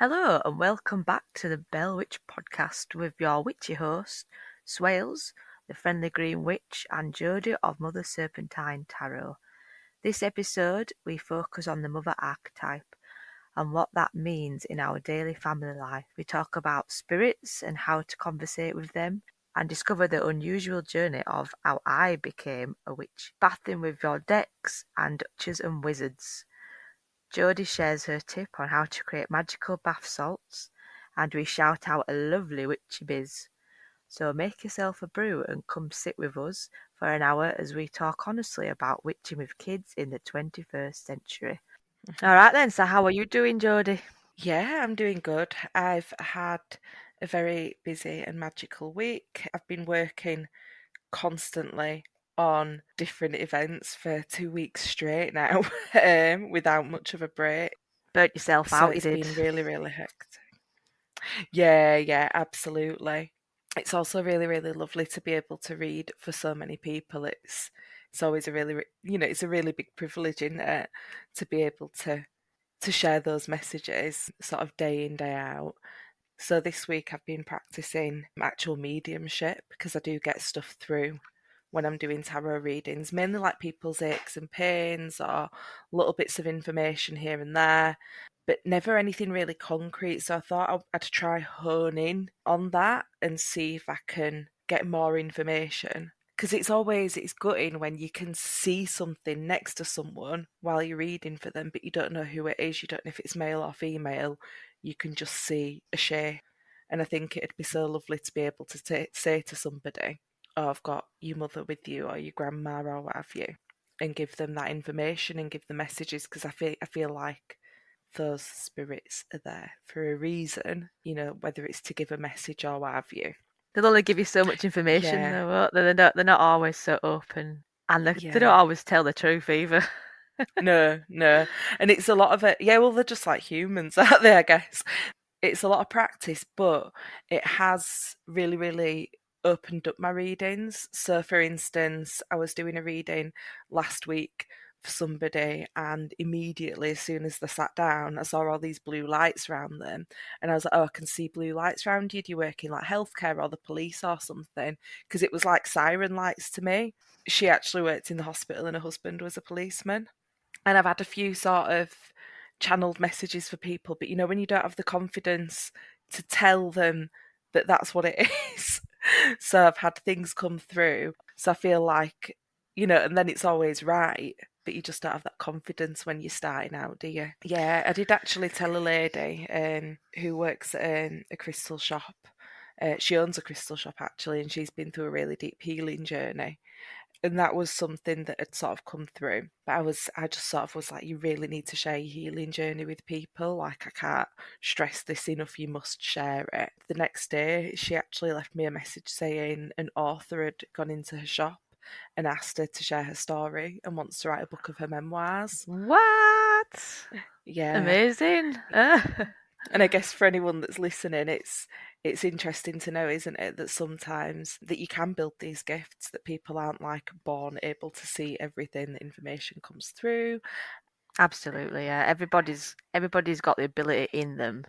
Hello and welcome back to the Bell Witch podcast with your witchy host, Swailes, the friendly green witch, and Jodie of Mother Serpentine Tarot. This episode, we focus on the mother archetype and what that means in our daily family life. We talk about spirits and how to conversate with them, and discover the unusual journey of how I became a witch, bathing with your decks and witches and wizards. Jodie shares her tip on how to create magical bath salts, and we shout out a lovely witchy biz. So make yourself a brew and come sit with us for an hour as we talk honestly about witching with kids in the 21st century. All right then, so how are you doing, Jodie? Yeah, I'm doing good. I've had a very busy and magical week. I've been working constantly on different events for 2 weeks straight now, without much of a break. Burnt yourself So out, you it's did. been really, really hectic. Yeah, absolutely. It's also really, really lovely to be able to read for so many people. It's always a really, it's a really big privilege, isn't it, to be able to share those messages sort of day in, day out. So this week I've been practicing actual mediumship because I do get stuff through when I'm doing tarot readings, mainly like people's aches and pains or little bits of information here and there, but never anything really concrete. So I thought I'd try honing on that and see if I can get more information. Because it's gutting when you can see something next to someone while you're reading for them, but you don't know who it is. You don't know if it's male or female. You can just see a shape. And I think it'd be so lovely to be able to say to somebody, "Oh, I've got your mother with you or your grandma or what have you," and give them that information and give the messages, because I feel like those spirits are there for a reason, whether it's to give a message or what have you. They'll only give you so much information, Yeah, though, won't they? They're not always so open, and they don't yeah. always tell the truth either. No, no. And it's a lot of it. Yeah, well, they're just like humans, aren't they, I guess? It's a lot of practice, but it has really, really opened up my readings. So, for instance, I was doing a reading last week for somebody, and immediately, as soon as they sat down, I saw all these blue lights around them. And I was like, "Oh, I can see blue lights around you. Do you work in like healthcare or the police or something?" Because it was like siren lights to me. She actually worked in the hospital, and her husband was a policeman. And I've had a few sort of channeled messages for people, but when you don't have the confidence to tell them that that's what it is. So I've had things come through. So I feel like, and then it's always right, but you just don't have that confidence when you're starting out, do you? Yeah, I did actually tell a lady who works at a crystal shop. She owns a crystal shop actually, and she's been through a really deep healing journey, and that was something that had sort of come through. But I just sort of was like, you really need to share your healing journey with people. Like, I can't stress this enough. You must share it. The next day, she actually left me a message saying an author had gone into her shop and asked her to share her story and wants to write a book of her memoirs. What? Yeah. Amazing. And I guess for anyone that's listening, it's interesting to know, isn't it, that sometimes that you can build these gifts, that people aren't like born able to see everything, the information comes through. Absolutely, yeah. Everybody's got the ability in them.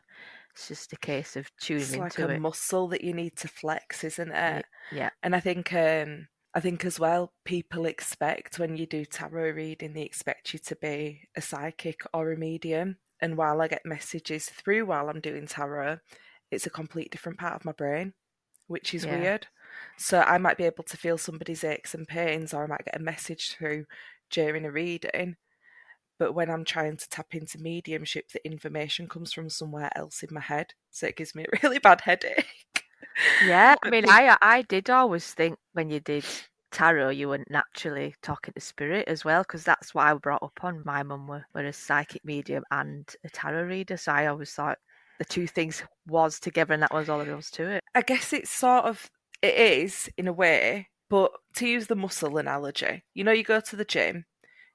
It's just a case of tuning It's like a into it. muscle that you need to flex, isn't it? Yeah, And I think as well, people expect when you do tarot reading, they expect you to be a psychic or a medium. And while I get messages through while I'm doing tarot, it's a complete different part of my brain, which is yeah. weird. So I might be able to feel somebody's aches and pains, or I might get a message through during a reading. But when I'm trying to tap into mediumship, the information comes from somewhere else in my head. So it gives me a really bad headache. Yeah, I But mean, I did always think when you did tarot, you were naturally talking to spirit as well, because that's what I brought up on. My mum were a psychic medium and a tarot reader, so I always thought the two things was together, and that was all there was to it. I guess it is in a way, but to use the muscle analogy, you go to the gym,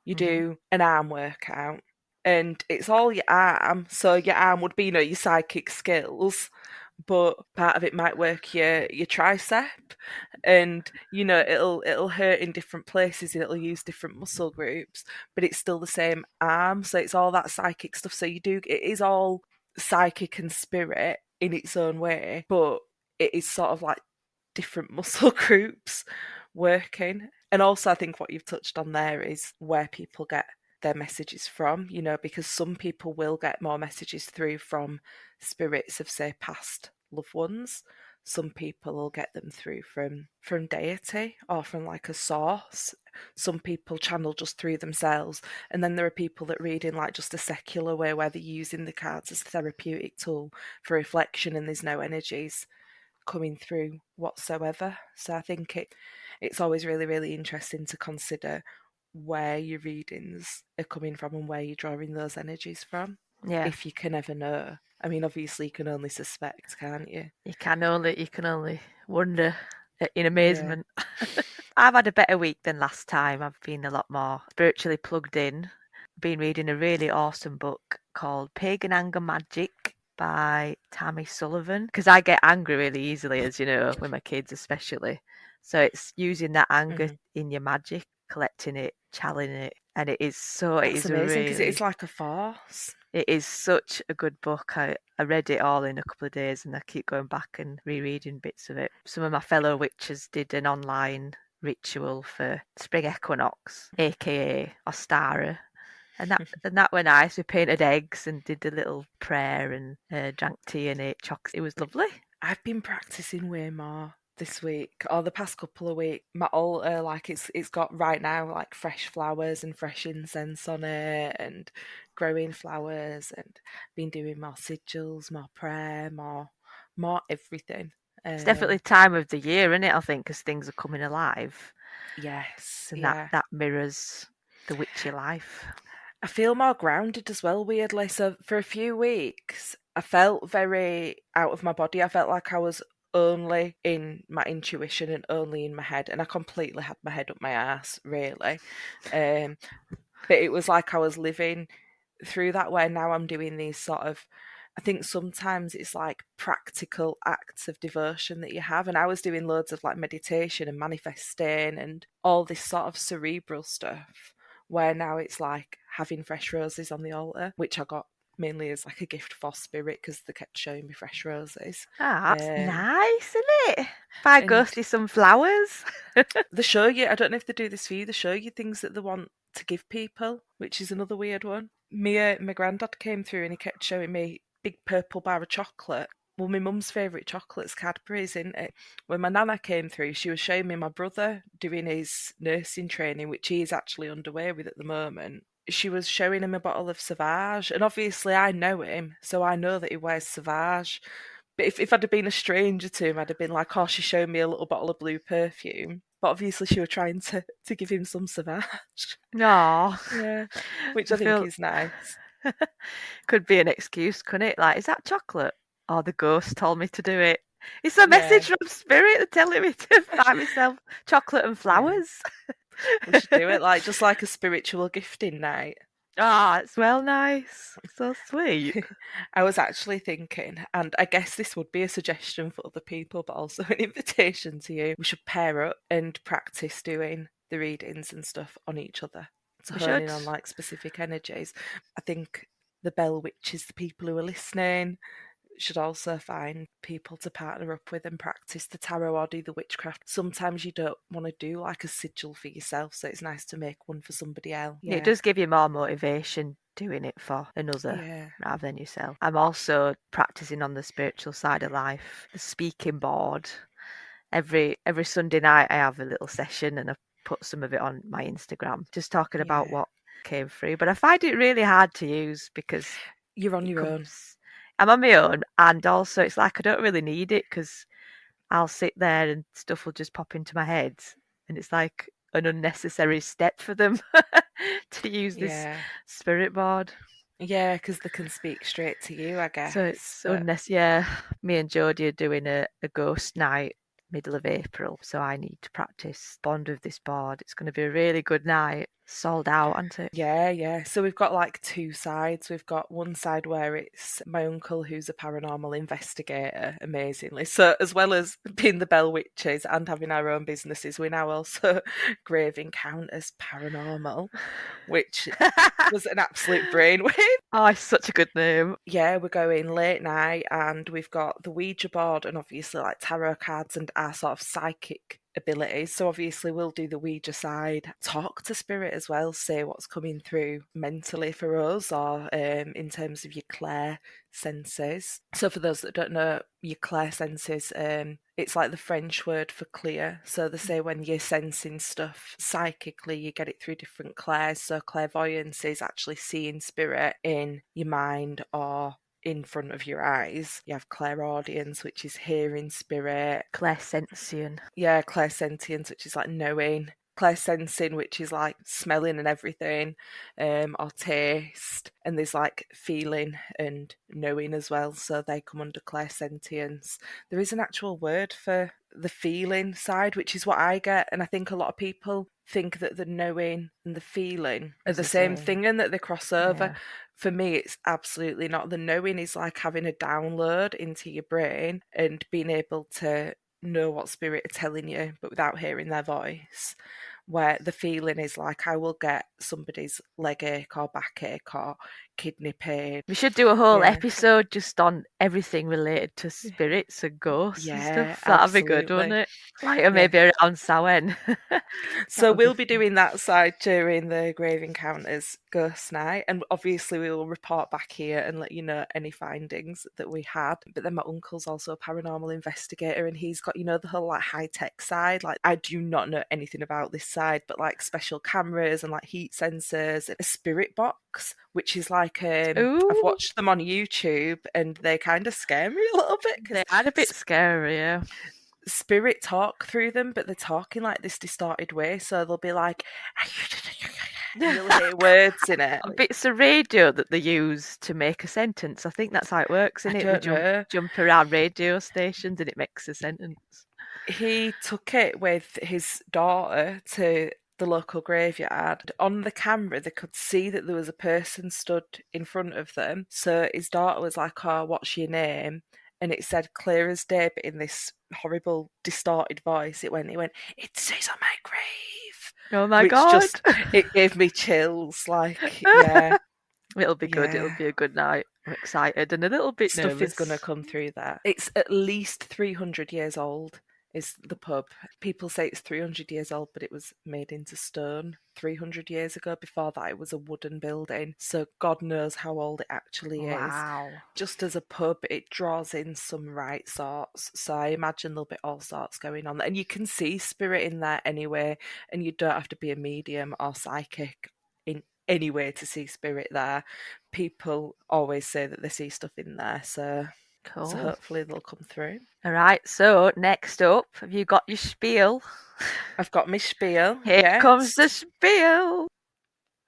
you Hmm. do an arm workout, and it's all your arm. So your arm would be, your psychic skills, but part of it might work your tricep, and it'll hurt in different places and it'll use different muscle groups, but it's still the same arm. So it's all that psychic stuff. So it is all psychic and spirit in its own way, but it is sort of like different muscle groups working. And also, I think what you've touched on there is where people get their messages from, because some people will get more messages through from spirits of, say, past loved ones. Some people will get them through from deity or from like a source. Some people channel just through themselves. And then there are people that read in like just a secular way where they're using the cards as a therapeutic tool for reflection and there's no energies coming through whatsoever. So I think it's always really, really interesting to consider where your readings are coming from and where you're drawing those energies from. Yeah. If you can ever know. I mean, obviously you can only suspect, can't you? You can only wonder in Yeah. amazement. I've had a better week than last time. I've been a lot more spiritually plugged in. Been reading a really awesome book called Pagan Anger Magic by Tammy Sullivan. Because I get angry really easily, as you know, with my kids especially. So it's using that anger in your magic, collecting it, channeling it. And it is That's amazing because it is like a force. It is such a good book. I read it all in a couple of days and I keep going back and rereading bits of it. Some of my fellow witches did an online ritual for spring equinox, aka Ostara. And that were nice. We painted eggs and did a little prayer and drank tea and ate chocolates. It was lovely. I've been practicing way more this week or the past couple of weeks. My altar, like it's got right now like fresh flowers and fresh incense on it and growing flowers, and been doing more sigils, more prayer, more everything. It's definitely time of the year, isn't it? I think because things are coming alive. Yes, And yeah. that mirrors the witchy life. I feel more grounded as well, weirdly. So for a few weeks, I felt very out of my body. I felt like I was only in my intuition and only in my head, and I completely had my head up my ass, really. But it was like I was living through that, where now I'm doing these sort of, I think sometimes it's like practical acts of devotion that you have, and I was doing loads of like meditation and manifesting and all this sort of cerebral stuff, where now it's like having fresh roses on the altar, which I got mainly as like a gift for spirit because they kept showing me fresh roses. That's nice, isn't it? Buy ghosty some flowers. They show you, I don't know if they do this for you, they show you things that they want to give people, which is another weird one. My granddad came through and he kept showing me big purple bar of chocolate. Well, my mum's favourite chocolate's Cadbury's, isn't it? When my nana came through, she was showing me my brother doing his nursing training, which he is actually underway with at the moment. She was showing him a bottle of Sauvage, and obviously I know him, so I know that he wears Sauvage. But if I'd have been a stranger to him, I'd have been like, oh, she showed me a little bottle of blue perfume. But obviously she was trying to give him some Sauvage. No. Yeah, which I think is nice. Could be an excuse, couldn't it? Like, is that chocolate? Oh, the ghost told me to do it. It's a message from spirit telling me to find myself chocolate and flowers. Yeah. We should do it just like a spiritual gifting night. Ah, it's well nice. So sweet. I was actually thinking, and I guess this would be a suggestion for other people, but also an invitation to you. We should pair up and practice doing the readings and stuff on each other to hone in on like specific energies. I think the Bell Witches, the people who are listening, should also find people to partner up with and practice the tarot or do the witchcraft. Sometimes you don't want to do like a sigil for yourself, so it's nice to make one for somebody else. Yeah. It does give you more motivation doing it for another rather than yourself. I'm also practicing on the spiritual side of life, the speaking board. Every Sunday night I have a little session and I put some of it on my Instagram, just talking about what came through. But I find it really hard to use because you're on your own. I'm on my own, and also it's like I don't really need it because I'll sit there and stuff will just pop into my head, and it's like an unnecessary step for them to use this spirit board. Yeah, because they can speak straight to you, I guess. So it's unnecessary. Me and Jodie are doing a ghost night middle of April, so I need to practice bond with this board. It's going to be a really good night. sold out, hasn't it? Yeah. So we've got like two sides. We've got one side where it's my uncle who's a paranormal investigator, amazingly. So as well as being the Bell Witches and having our own businesses, we now also grave encounters paranormal, which was an absolute brainwave. Oh, it's such a good name. Yeah, we're going late night and we've got the Ouija board and obviously like tarot cards and our sort of psychic abilities. So obviously we'll do the Ouija side, talk to spirit as well, say what's coming through mentally for us or in terms of your clair senses. So for those that don't know, your clair senses, it's like the French word for clear. So they say when you're sensing stuff psychically, you get it through different clairs. So clairvoyance is actually seeing spirit in your mind or in front of your eyes. You have clairaudience, which is hearing spirit. Clairsentient. Yeah, clairsentience, which is like knowing. Clairsensing, which is like smelling and everything, or taste. And there's like feeling and knowing as well. So they come under clairsentience. There is an actual word for the feeling side, which is what I get. And I think a lot of people think that the knowing and the feeling are Is the the same same. thing and that they cross over. Yeah. For me, it's absolutely not. The knowing is like having a download into your brain and being able to know what spirit are telling you, but without hearing their voice. Where the feeling is like I will get somebody's leg ache or backache or kidney pain. We should do a whole Yeah. episode just on everything related to spirits and ghosts and Yeah, stuff. That'd be good, wouldn't absolutely. it? Like Yeah. maybe around Samhain. That So would be we'll be fun. doing that side during the Grave Encounters Ghost Night, and obviously we will report back here and let you know any findings that we had. But then my uncle's also a paranormal investigator, and he's got the whole like high tech side. Like I do not know anything about this side, but like special cameras and like heat sensors, and a spirit box, which is like I've Ooh, watched them on YouTube, and they kind of scare me a little bit because they are a bit scary, yeah. spirit talk through them, but they're talking like this distorted way. So they'll be like, and you'll hear words in it. Bits of radio that they use to make a sentence. I think that's how it works, I isn't it? They don't know. jump around radio stations and it makes a sentence. He took it with his daughter to the local graveyard. On the camera, they could see that there was a person stood in front of them. So his daughter was like, "Oh, what's your name?" And it said clear as day, but in this horrible distorted voice. It went, "It says on my grave," Oh my which god. just it gave me chills. Like, yeah, It'll be good. It'll yeah. be a good night. I'm excited and a little bit Stuff is going to nervous. come through there. It's at least 300 years old, is the pub. People say it's 300 years old, but it was made into stone 300 years ago. Before that, it was a wooden building. So God knows how old it actually is. Wow. Just as a pub, it draws in some right sorts. So I imagine there'll be all sorts going on. And you can see spirit in there anyway, and you don't have to be a medium or psychic in any way to see spirit there. People always say that they see stuff in there, so Cool. hopefully they'll come through. All right. So next up, have you got your spiel? I've got my spiel, Here comes the yes. spiel.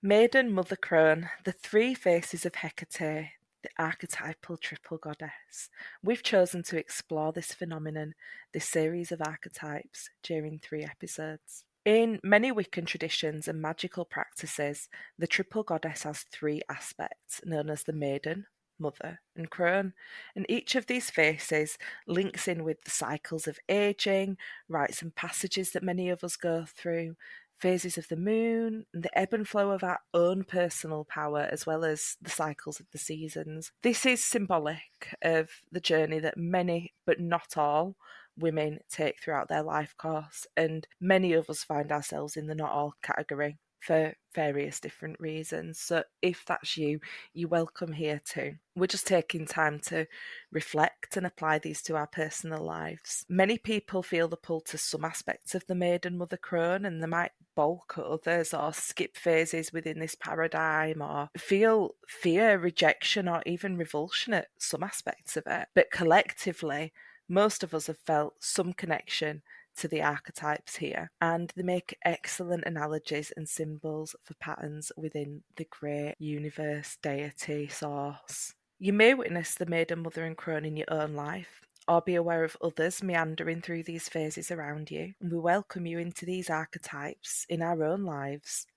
Maiden, Mother Crone, the three faces of Hecate, the archetypal triple goddess. We've chosen to explore this phenomenon, this series of archetypes, during 3 episodes. In many Wiccan traditions and magical practices, the triple goddess has 3 aspects, known as the Maiden, Mother, and Crone, and each of these faces links in with the cycles of aging, rites and passages that many of us go through, phases of the moon, and the ebb and flow of our own personal power, as well as the cycles of the seasons. This is symbolic of the journey that many, but not all, women take throughout their life course, and many of us find ourselves in the not all category for various different reasons. So if that's you, you're welcome here too. We're just taking time to reflect and apply these to our personal lives. Many people feel the pull to some aspects of the Maiden Mother Crone, and they might balk at others or skip phases within this paradigm or feel fear, rejection, or even revulsion at some aspects of it. But collectively, most of us have felt some connection to the archetypes here, and they make excellent analogies and symbols for patterns within the great universe, deity, source. You may witness the Maiden, Mother and Crone in your own life, or be aware of others meandering through these phases around you, and we welcome you into these archetypes in our own lives.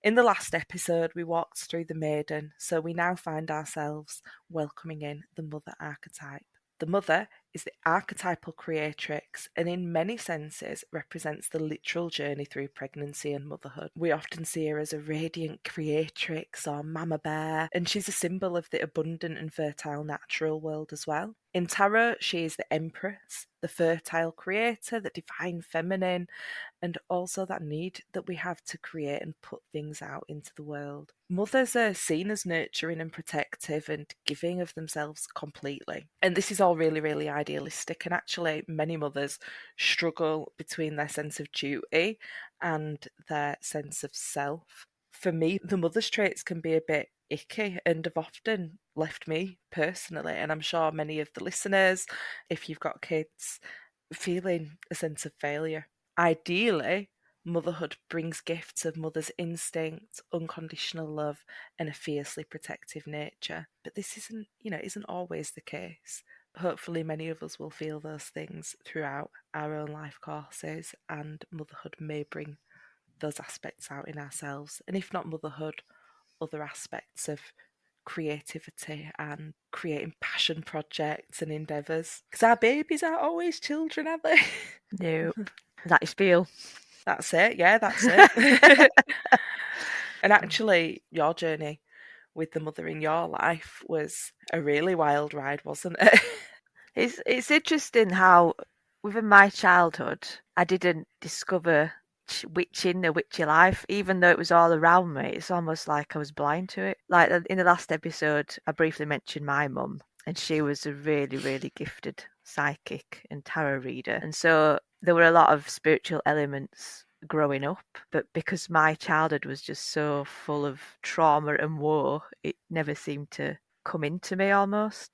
In the last episode, we walked through the maiden, so we now find ourselves welcoming in the mother archetype. The mother is the archetypal creatrix and in many senses represents the literal journey through pregnancy and motherhood. We often see her as a radiant creatrix or mama bear, and she's a symbol of the abundant and fertile natural world as well. In tarot, she is the empress, the fertile creator, the divine feminine, and also that need that we have to create and put things out into the world. Mothers are seen as nurturing and protective and giving of themselves completely. And this is all really, really idealistic. And actually, many mothers struggle between their sense of duty and their sense of self. For me, the mother's traits can be a bit icky and have often left me personally, and I'm sure many of the listeners, if you've got kids, feeling a sense of failure. Ideally, motherhood brings gifts of mother's instinct, unconditional love, and a fiercely protective nature. But this isn't always the case. Hopefully, many of us will feel those things throughout our own life courses, and motherhood may bring those aspects out in ourselves. And if not motherhood, other aspects of creativity and creating passion projects and endeavours. Because our babies aren't always children, are they? Nope. Is that your spiel? That's it, yeah, that's it. And actually, your journey with the mother in your life was a really wild ride, wasn't it? It's interesting how within my childhood I didn't discover witching, a witchy life, even though it was all around me. It's almost like I was blind to it. Like in the last episode, I briefly mentioned my mum, and she was a really, really gifted psychic and tarot reader. And so there were a lot of spiritual elements growing up, but because my childhood was just so full of trauma and woe, it never seemed to come into me almost.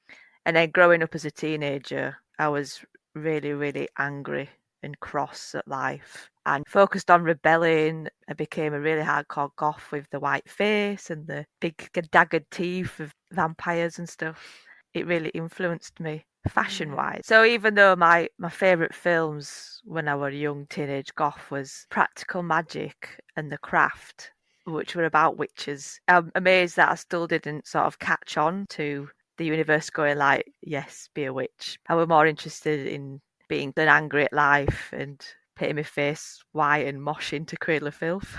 And then growing up as a teenager, I was really, really angry and cross at life and focused on rebelling. I became a really hardcore goth with the white face and the big daggered teeth of vampires and stuff. It really influenced me fashion wise. So even though my favourite films when I was a young teenage goth was Practical Magic and The Craft, which were about witches, I'm amazed that I still didn't sort of catch on to the universe going like, yes, be a witch. I was more interested in being angry at life and painting my face white and moshing to Cradle of Filth.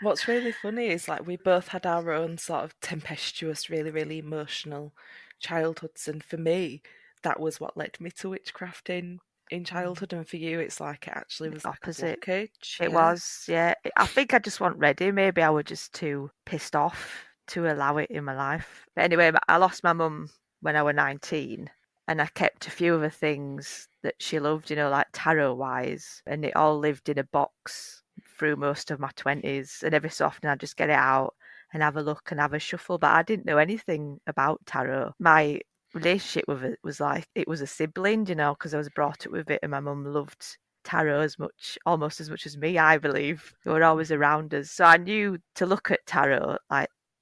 What's really funny is like we both had our own sort of tempestuous, really, really emotional childhoods, and for me, that was what led me to witchcraft in childhood, and for you, it's like it actually was like a Opposite. blockage. It Yeah. was, yeah. I think I just wasn't ready. Maybe I was just too pissed off to allow it in my life. But anyway, I lost my mum when I was 19, and I kept a few of the things that she loved, like tarot wise, and it all lived in a box through most of my 20s. And every so often I'd just get it out and have a look and have a shuffle, but I didn't know anything about tarot. My relationship with it was like it was a sibling, because I was brought up with it, and my mum loved tarot almost as much as me, I believe. They were always around us. So I knew to look at tarot,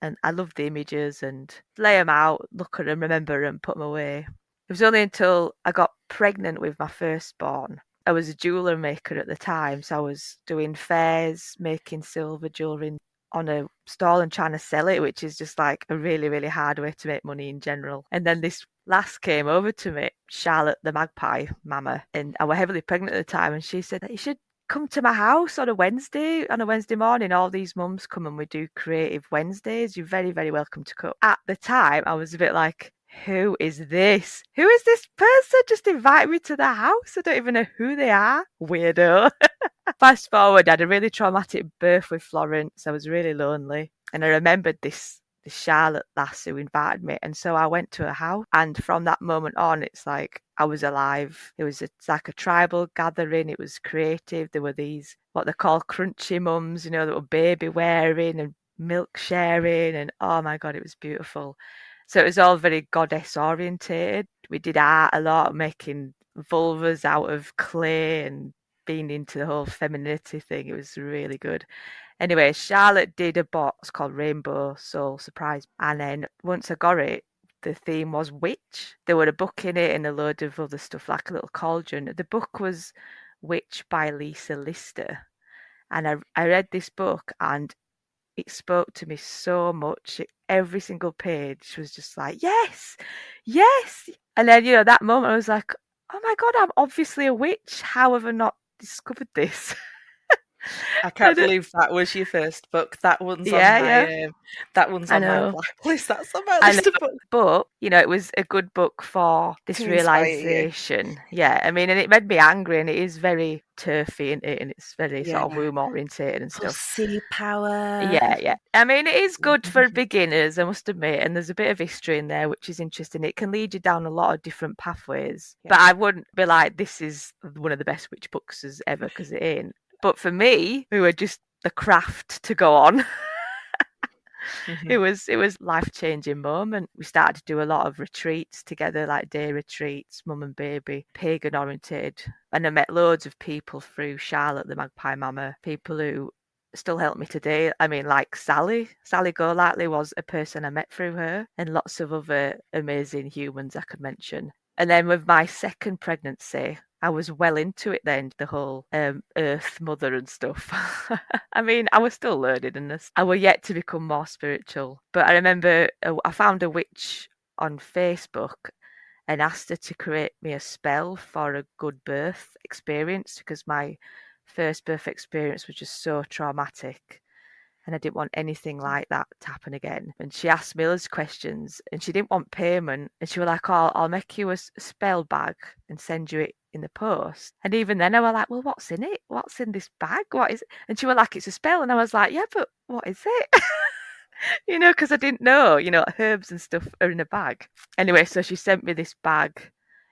and I loved the images and lay them out, look at them, remember them, put them away. It was only until I got pregnant with my firstborn. I was a jeweler maker at the time, so I was doing fairs, making silver jewellery on a stall and trying to sell it, which is just like a really, really hard way to make money in general. And then this lass came over to me, Charlotte the Magpie Mama, and I was heavily pregnant at the time, and she said that you should come to my house on a Wednesday morning. All these mums come and we do creative Wednesdays. You're very, very welcome to come. At the time, I was a bit like, who is this? Who is this person? Just invite me to the house. I don't even know who they are. Weirdo. Fast forward, I had a really traumatic birth with Florence. I was really lonely. And I remembered this Charlotte lass who invited me. And so I went to her house. And from that moment on, it's like I was alive. It's like a tribal gathering. It was creative. There were these, what they call crunchy mums, that were baby wearing and milk sharing. And oh my God, it was beautiful. So it was all very goddess orientated. We did art a lot, making vulvas out of clay and being into the whole femininity thing. It was really good. Anyway, Charlotte did a box called Rainbow Soul Surprise. And then once I got it, the theme was witch. There were a book in it and a load of other stuff, like a little cauldron. The book was Witch by Lisa Lister. And I read this book, and it spoke to me so much. Every single page was just like, yes, yes. And then, that moment I was like, oh my God, I'm obviously a witch. How have I not discovered this? I can't And believe that was your first book. That one's on yeah, my yeah, that one's I on my know. blacklist. That's on my I know. list of books But, it was a good book for this to inspire you. realization. Yeah, I mean, and it made me angry, and it is very turfy, isn't it? And it's very sort of Yeah. womb orientated and stuff. Pussy power. Yeah, yeah. I mean, it is good for beginners, I must admit, and there's a bit of history in there, which is interesting. It can lead you down a lot of different pathways, Yeah. but I wouldn't be like, this is one of the best witch books as ever, because it ain't. But for me, who are just the craft to go on, Mhm. it was life-changing moment. We started to do a lot of retreats together, like day retreats, mum and baby, pagan oriented, and I met loads of people through Charlotte the Magpie Mama, people who still help me today. I mean, like Sally Golightly was a person I met through her, and lots of other amazing humans I could mention. And then with my second pregnancy, I was well into it then, the whole Earth Mother and stuff. I mean, I was still learning and I were yet to become more spiritual. But I remember I found a witch on Facebook and asked her to create me a spell for a good birth experience, because my first birth experience was just so traumatic and I didn't want anything like that to happen again. And she asked me those questions and she didn't want payment. And she was like, oh, I'll make you a spell bag and send you it in the post. And even then I was like, well, what's in it? What's in this bag? What is it? And she was like, it's a spell. And I was like, yeah, but what is it? Because I didn't know, herbs and stuff are in a bag. Anyway, so she sent me this bag.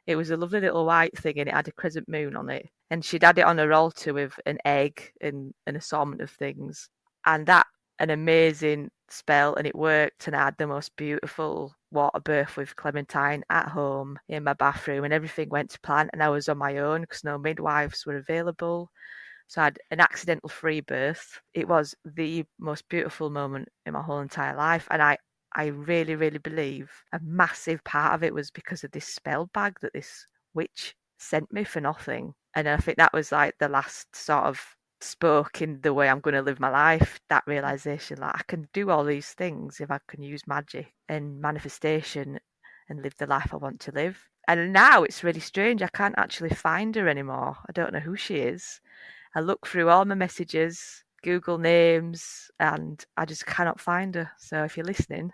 It was a lovely little white thing and it had a crescent moon on it. And she'd had it on her altar with an egg and an assortment of things. And that, an amazing spell, and it worked. And I had the most beautiful water birth with Clementine at home in my bathroom, and everything went to plan. And I was on my own because no midwives were available. So I had an accidental free birth. It was the most beautiful moment in my whole entire life. And I really, really believe a massive part of it was because of this spell bag that this witch sent me for nothing. And I think that was like the last sort of spoke in the way I'm going to live my life. That realization, like I can do all these things if I can use magic and manifestation and live the life I want to live. And now it's really strange. I can't actually find her anymore. I don't know who she is. I look through all my messages, Google names, and I just cannot find her. So if you're listening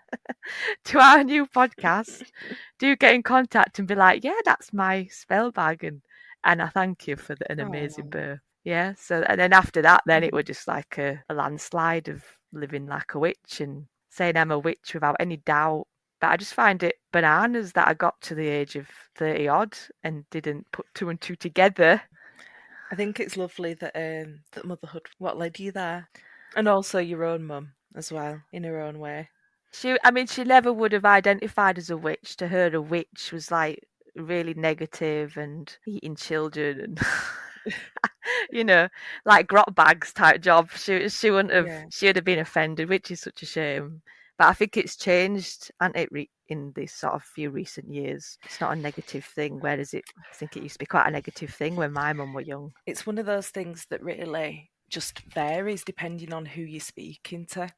to our new podcast, do get in contact and be like, yeah, that's my spell bag. And I thank you for an amazing Oh. birth. Yeah. So, and then after that, then it was just like a landslide of living like a witch and saying I'm a witch without any doubt. But I just find it bananas that I got to the age of 30 odd and didn't put two and two together. I think it's lovely that motherhood what led you there. And also your own mum as well, in her own way. She never would have identified as a witch. To her, a witch was like really negative and eating children and like grot bags type job. She wouldn't have. Yeah. She would have been offended, which is such a shame. But I think it's changed, and in this sort of few recent years, it's not a negative thing. Whereas I think it used to be quite a negative thing when my mum were young. It's one of those things that really just varies depending on who you're speaking to.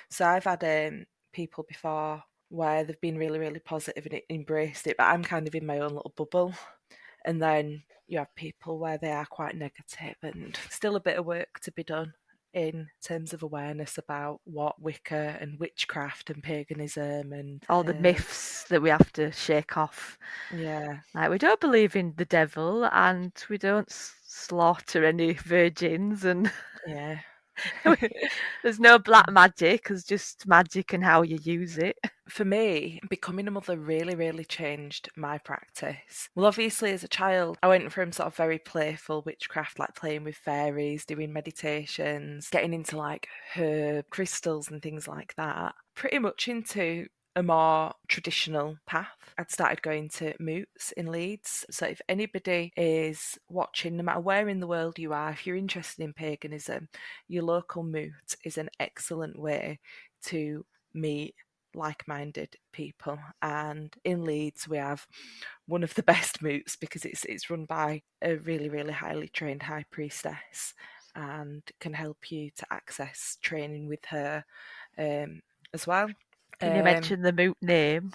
So I've had people before where they've been really, really positive and embraced it, but I'm kind of in my own little bubble. And then you have people where they are quite negative and still a bit of work to be done in terms of awareness about what Wicca and witchcraft and paganism and All the myths that we have to shake off. yeah. Like, we don't believe in the devil and we don't slaughter any virgins, and Yeah. there's no black magic, there's just magic and how you use it. For me, becoming a mother really, really changed my practice. Well, obviously, as a child, I went from sort of very playful witchcraft, like playing with fairies, doing meditations, getting into like herb crystals and things like that, pretty much into a more traditional path. I'd started going to moots in Leeds. So if anybody is watching, no matter where in the world you are, if you're interested in paganism, your local moot is an excellent way to meet like-minded people. And in Leeds we have one of the best moots because it's run by a really, really highly trained high priestess. and can help you to access training with her as well. Can you mention the moot name?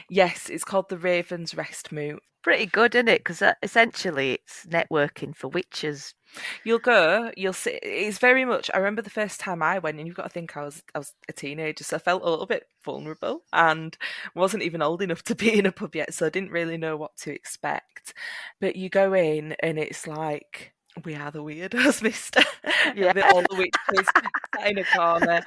Yes, it's called the Raven's Rest Moot. Pretty good, isn't it? Because essentially it's networking for witches. You'll go, you'll see. It's very much. I remember the first time I went, and you've got to think I was a teenager, so I felt a little bit vulnerable, and wasn't even old enough to be in a pub yet, so I didn't really know what to expect. But you go in, and it's like we are the weirdos, Mister. Yeah. All the witches sat in a corner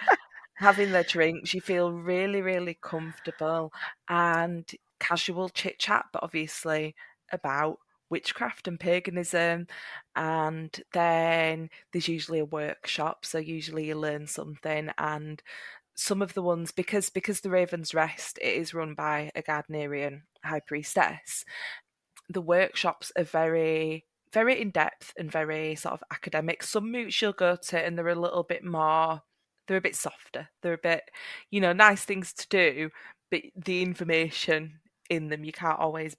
having their drinks. You feel really, really comfortable and casual chit chat, but obviously about witchcraft and paganism. And then there's usually a workshop, so usually you learn something. And some of the ones, because the Raven's Rest, it is run by a Gardnerian high priestess. The workshops are very in depth and very sort of academic. Some moots you'll go to and they're a little bit more, they're a bit softer. They're a bit, nice things to do, but the information in them you can't always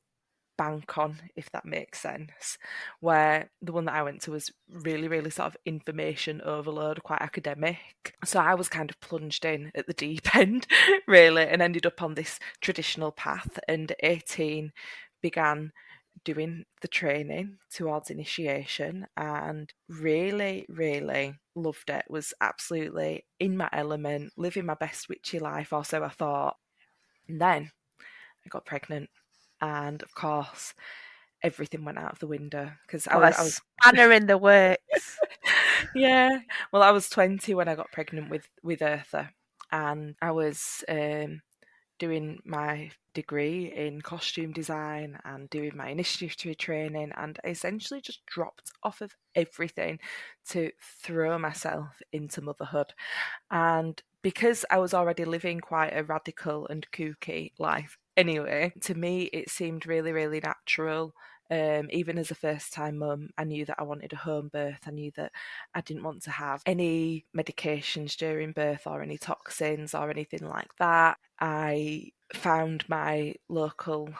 bank on, if that makes sense. Where the one that I went to was really, really sort of information overload, quite academic. So I was kind of plunged in at the deep end, really, and ended up on this traditional path. And at 18, began doing the training towards initiation and really, really loved it. Was absolutely in my element, living my best witchy life, or so I thought. And then I got pregnant, and of course, everything went out of the window because I Got a was spanner in the works. yeah. Well, I was 20 when I got pregnant with Eartha, and I was doing my degree in costume design and doing my initiatory training, and I essentially just dropped off of everything to throw myself into motherhood. And because I was already living quite a radical and kooky life anyway, to me it seemed really, really natural. Even as a first time mum, I knew that I wanted a home birth. I knew that I didn't want to have any medications during birth or any toxins or anything like that. I found my local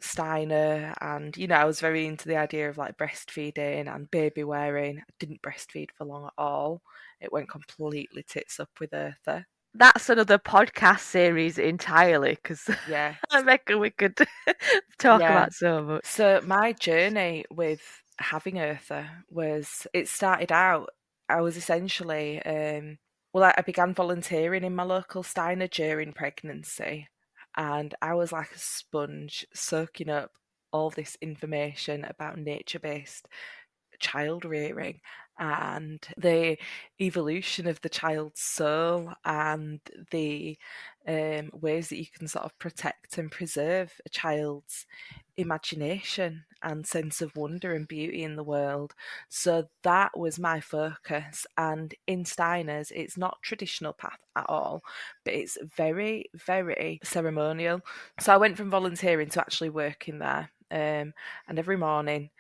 Steiner, and I was very into the idea of like breastfeeding and baby wearing. I didn't breastfeed for long at all. It went completely tits up with Eartha. That's another podcast series entirely, because Yeah, I reckon we could talk yeah. about so much. So my journey with having Eartha was, it started out, I was essentially, well, I began volunteering in my local Steiner during pregnancy, and I was like a sponge soaking up all this information about nature-based child rearing and the evolution of the child's soul and the ways that you can sort of protect and preserve a child's imagination and sense of wonder and beauty in the world. So that was my focus. And in Steiner's, it's not traditional path at all, but it's very, very ceremonial. So I went from volunteering to actually working there. And every morning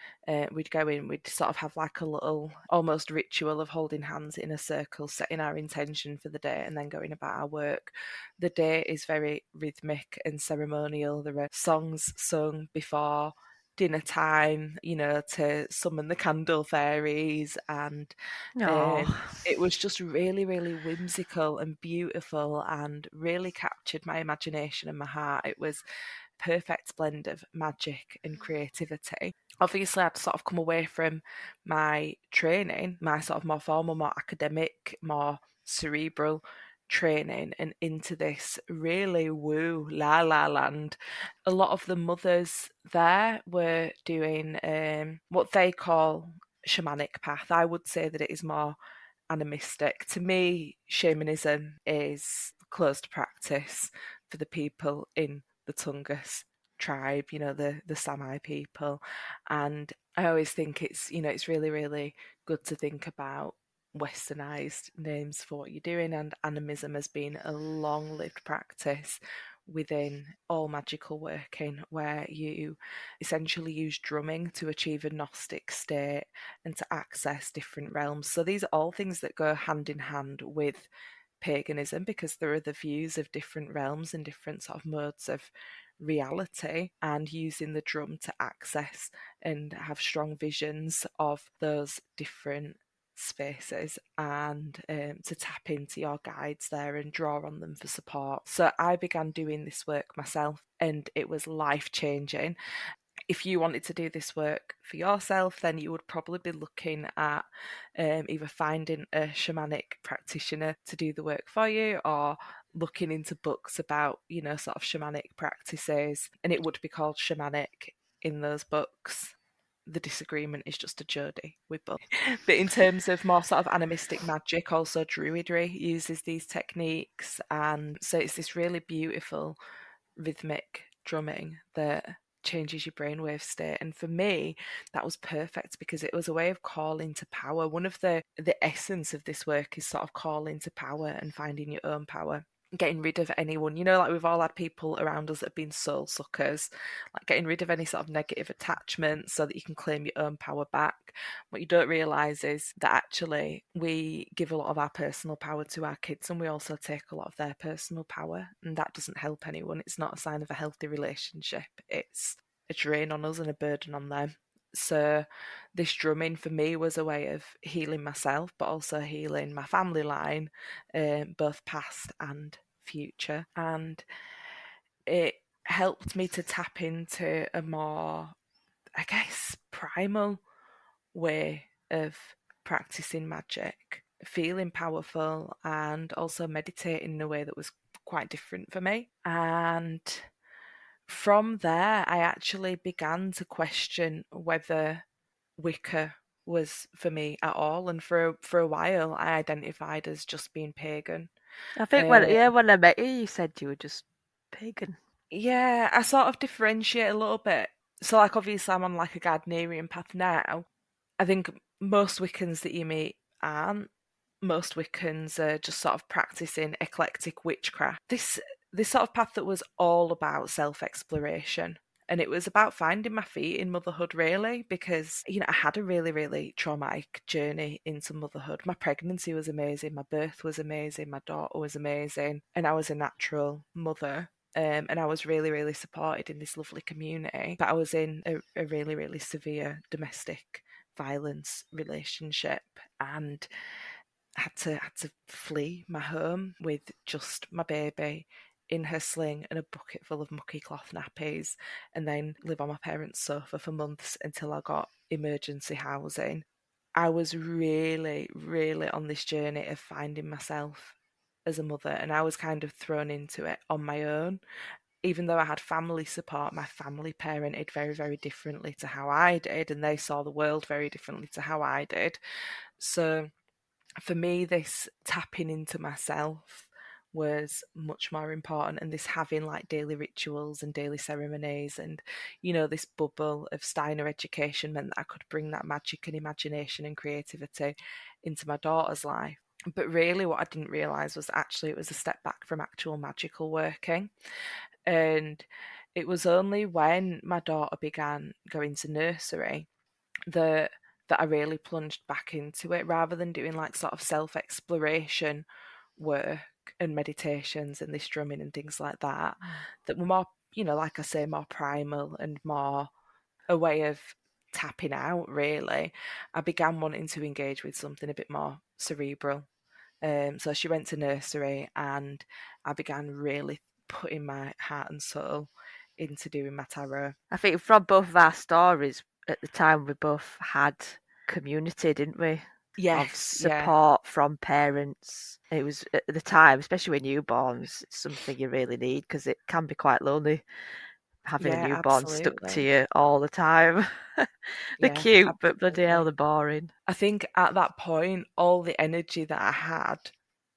we'd go in, we'd sort of have like a little almost ritual of holding hands in a circle, setting our intention for the day, and then going about our work. The day is very rhythmic and ceremonial. There are songs sung before dinner time, to summon the candle fairies, and Oh, it was just really, really whimsical and beautiful and really captured my imagination and my heart. It was perfect blend of magic and creativity. Obviously, I'd sort of come away from my training, my sort of more formal, more academic, more cerebral training, and into this really woo la la land. A lot of the mothers there were doing what they call shamanic path. I would say that it is more animistic. To me, shamanism is closed practice for the people in the Tungus tribe, the Sami people. And I always think it's really, really good to think about westernized names for what you're doing, and animism has been a long lived practice within all magical working, where you essentially use drumming to achieve a gnostic state and to access different realms. So these are all things that go hand in hand with paganism, because there are the views of different realms and different sort of modes of reality, and using the drum to access and have strong visions of those different spaces and to tap into your guides there and draw on them for support. So I began doing this work myself, and it was life-changing. If you wanted to do this work for yourself, then you would probably be looking at either finding a shamanic practitioner to do the work for you, or looking into books about, sort of shamanic practices, and it would be called shamanic in those books. The disagreement is just a Jodie with both. But in terms of more sort of animistic magic, also druidry uses these techniques, and so it's this really beautiful rhythmic drumming that changes your brainwave state. And for me, that was perfect because it was a way of calling to power. One of the essence of this work is sort of calling to power and finding your own power. Getting rid of anyone, like we've all had people around us that have been soul suckers, like getting rid of any sort of negative attachment so that you can claim your own power back. What you don't realise is that actually we give a lot of our personal power to our kids, and we also take a lot of their personal power, and that doesn't help anyone. It's not a sign of a healthy relationship. It's a drain on us and a burden on them. So this drumming for me was a way of healing myself, but also healing my family line, both past and future. And it helped me to tap into a more, I guess, primal way of practicing magic, feeling powerful, and also meditating in a way that was quite different for me. And from there, I actually began to question whether Wicca was for me at all. And for a while, I identified as just being pagan. I think Uh, when I met you, you said you were just pagan. yeah, I sort of differentiate a little bit. So, like, obviously, I'm on like a Gardnerian path now. I think most Wiccans that you meet aren't. Most Wiccans are just sort of practicing eclectic witchcraft. This sort of path that was all about self-exploration. And it was about finding my feet in motherhood, really, because, I had a really, really traumatic journey into motherhood. My pregnancy was amazing, my birth was amazing, my daughter was amazing, and I was a natural mother. And I was really, really supported in this lovely community. But I was in a really, really severe domestic violence relationship, and had to flee my home with just my baby in her sling and a bucket full of mucky cloth nappies, and then live on my parents' sofa for months until I got emergency housing. I was really, really on this journey of finding myself as a mother, and I was kind of thrown into it on my own. Even though I had family support, my family parented very, very differently to how I did, and they saw the world very differently to how I did. So for me, this tapping into myself was much more important, and this having like daily rituals and daily ceremonies and this bubble of Steiner education meant that I could bring that magic and imagination and creativity into my daughter's life. But really what I didn't realise was actually it was a step back from actual magical working. And it was only when my daughter began going to nursery that I really plunged back into it, rather than doing like sort of self-exploration work and meditations and this drumming and things like that, that were more, like I say, more primal and more a way of tapping out, really. I began wanting to engage with something a bit more cerebral. So she went to nursery, and I began really putting my heart and soul into doing my tarot. I think from both of our stories at the time, we both had community, didn't we? Of Yes, yeah, support from parents. It was at the time, especially with newborns, it's something you really need because it can be quite lonely having a yeah, newborn stuck to absolutely. you all the time. They're Yeah, cute, but bloody hell, absolutely. they're boring. I think at that point, all the energy that I had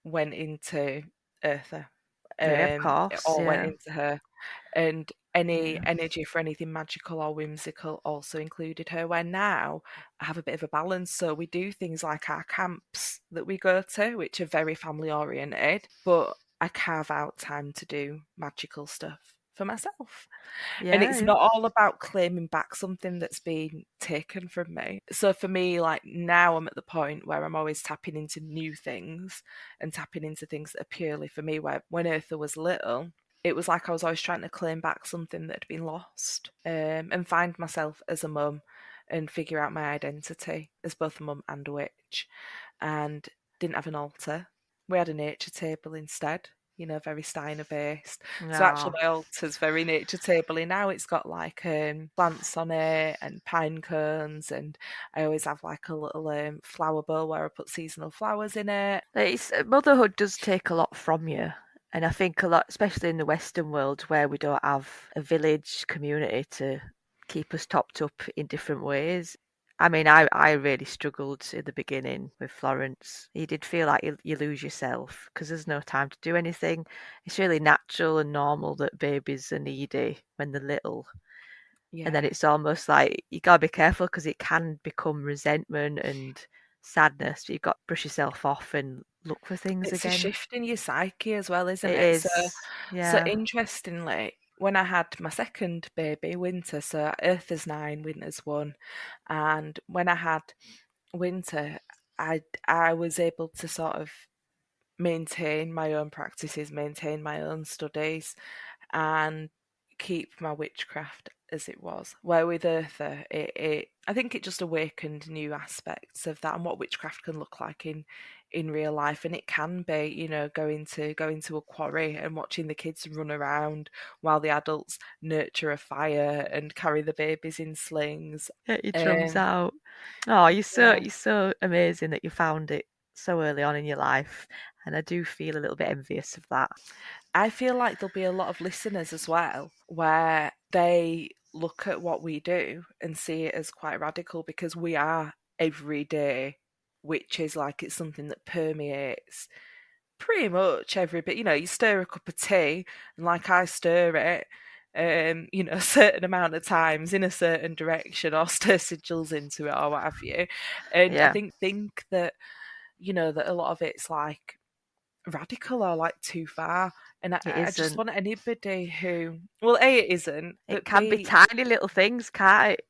went into Eartha. Yeah, of It course, all went yeah. into her, and any Yeah. energy for anything magical or whimsical also included her. Where now I have a bit of a balance, so we do things like our camps that we go to, which are very family oriented, but I carve out time to do magical stuff for myself. And Yeah, it's yeah. not all about claiming back something that's been taken from me. So for me, like now I'm at the point where I'm always tapping into new things and tapping into things that are purely for me. Where when Eartha was little, it was like I was always trying to claim back something that had been lost, and find myself as a mum and figure out my identity as both a mum and a witch, and didn't have an altar. We had a nature table instead, very Steiner based. So actually No. my altar's very nature tabley now. It's got like plants on it and pine cones, and I always have like a little flower bowl where I put seasonal flowers in it. Motherhood does take a lot from you. And I think a lot, especially in the Western world where we don't have a village community to keep us topped up in different ways. I mean, I really struggled in the beginning with Florence. You did feel like you lose yourself because there's no time to do anything. It's really natural and normal that babies are needy when they're little. And then Yeah. it's almost like you gotta be careful because it can become resentment and sadness. You've got to brush yourself off and look for things It's a again. shift in your psyche as well, isn't It it? So, is, so yeah, interestingly, when I had my second baby, Winter, so Eartha's 9, Winter's 1, and when I had Winter, I was able to sort of maintain my own practices, maintain my own studies, and keep my witchcraft as it was. Where with Eartha, it I think it just awakened new aspects of that and what witchcraft can look like in real life. And it can be, going to a quarry and watching the kids run around while the adults nurture a fire and carry the babies in slings. get your drums Um, out. Oh, yeah. you're so amazing that you found it so early on in your life, and I do feel a little bit envious of that. I feel like there'll be a lot of listeners as well where they look at what we do and see it as quite radical because we are everyday, which is like it's something that permeates pretty much every bit. You stir a cup of tea and like I stir it, a certain amount of times in a certain direction or stir sigils into it or what have you. And I Yeah, think that, that a lot of it's like radical or like too far. And it I just isn't. want anybody who, well, A, it isn't, It but can be B, tiny little things, can't it?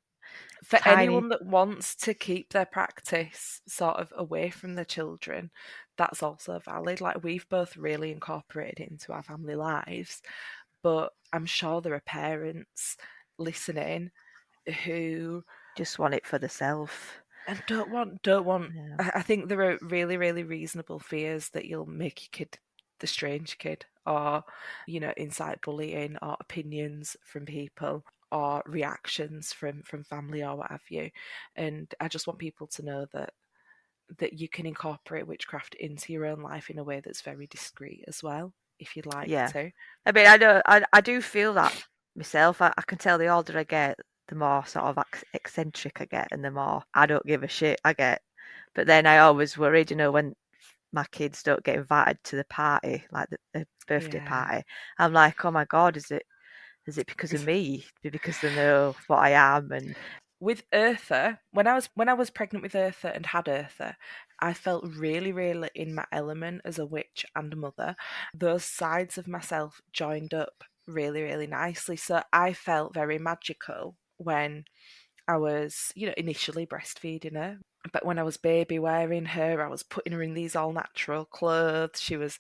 for Tiny. anyone that wants to keep their practice sort of away from the children, that's also valid. Like we've both really incorporated it into our family lives, but I'm sure there are parents listening who Just want it for the self. and don't want. Yeah. I think there are really, really reasonable fears that you'll make your kid the strange kid, or incite bullying, or opinions from people, or reactions from family, or what have you. And I just want people to know that you can incorporate witchcraft into your own life in a way that's very discreet as well, if you'd like Yeah. to. I mean, I know, I do feel that myself. I can tell the older I get, the more sort of eccentric I get, and the more I don't give a shit I get. But then I always worried, when my kids don't get invited to the party, like the birthday Yeah. party. I'm like, oh my God, is it because of me? Because they know what I am? And With Eartha, when I was pregnant with Eartha and had Eartha, I felt really, really in my element as a witch and mother. Those sides of myself joined up really, really nicely. So I felt very magical when I was, initially breastfeeding her. But when I was baby wearing her, I was putting her in these all natural clothes. She was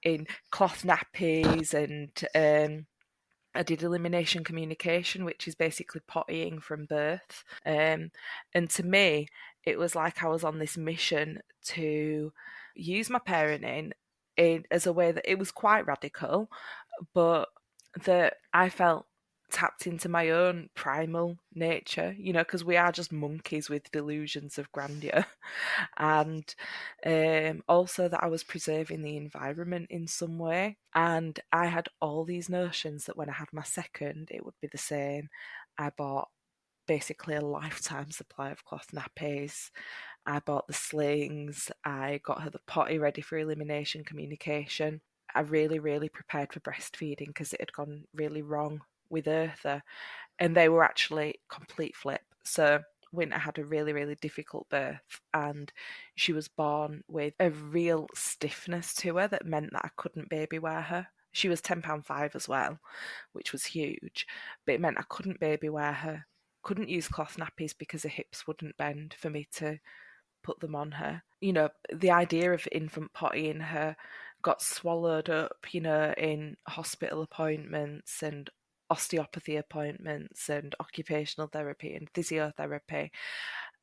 in cloth nappies, and I did elimination communication, which is basically pottying from birth. And to me, it was like I was on this mission to use my parenting as a way that it was quite radical, but that I felt tapped into my own primal nature, because we are just monkeys with delusions of grandeur. And also that I was preserving the environment in some way. And I had all these notions that when I had my second, it would be the same. I bought basically a lifetime supply of cloth nappies. I bought the slings. I got her the potty ready for elimination communication. I really, really prepared for breastfeeding because it had gone really wrong with Eartha, and they were actually complete flip. So Winter had a really, really difficult birth, and she was born with a real stiffness to her that meant that I couldn't baby wear her. She was £10.5 as well, which was huge, but it meant I couldn't baby wear her, couldn't use cloth nappies because her hips wouldn't bend for me to put them on her. The idea of infant potty in her got swallowed up, in hospital appointments and osteopathy appointments and occupational therapy and physiotherapy.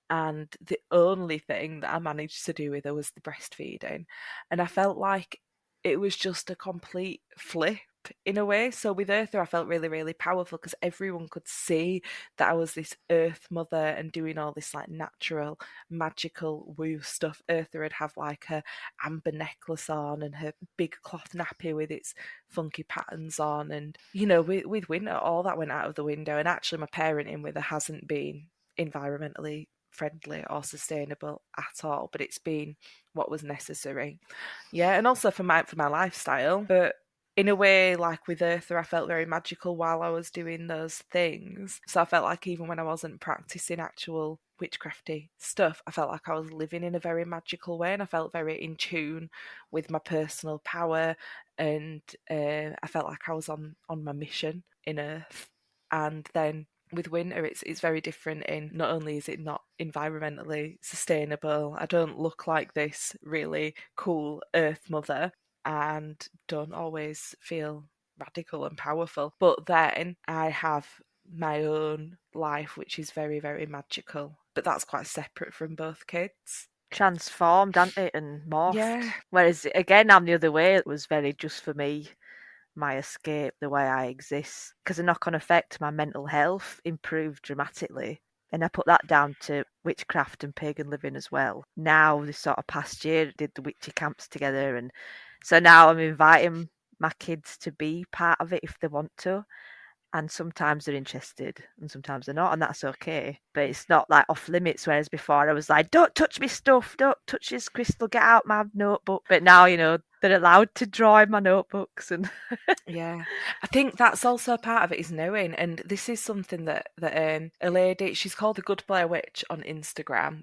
And the only thing that I managed to do with her was the breastfeeding. And I felt like it was just a complete flip in a way. So with Eartha, I felt really, really powerful because everyone could see that I was this earth mother and doing all this like natural, magical woo stuff. Eartha would have like her amber necklace on and her big cloth nappy with its funky patterns on. And, you know, with winter, all that went out of the window. And actually, my parenting with her hasn't been environmentally friendly or sustainable at all, but it's been what was necessary. Yeah, and also for my lifestyle. But in a way, like with Eartha, I felt very magical while I was doing those things. So I felt like even when I wasn't practicing actual witchcrafty stuff, I felt like I was living in a very magical way, and I felt very in tune with my personal power, and I felt like I was on my mission in Earth. And then with winter, it's very different. In not only is it not environmentally sustainable, I don't look like this really cool Earth mother, and don't always feel radical and powerful. But then I have my own life, which is very, very magical. But that's quite separate from both kids. Transformed, hasn't it, and morphed. Yeah. Whereas, again, I'm the other way. It was very just for me, my escape, the way I exist. Because the knock-on effect, my mental health improved dramatically. And I put that down to witchcraft and pagan living as well. Now, this sort of past year, did the witchy camps together. And so now I'm inviting my kids to be part of it if they want to. And sometimes they're interested and sometimes they're not, and that's okay. But it's not like off limits, whereas before I was like, don't touch me stuff, don't touch this crystal, get out my notebook. But now, you know, they're allowed to draw in my notebooks. And Yeah, I think that's also part of it is knowing, and this is something that a lady, she's called the Good Blair Witch on Instagram,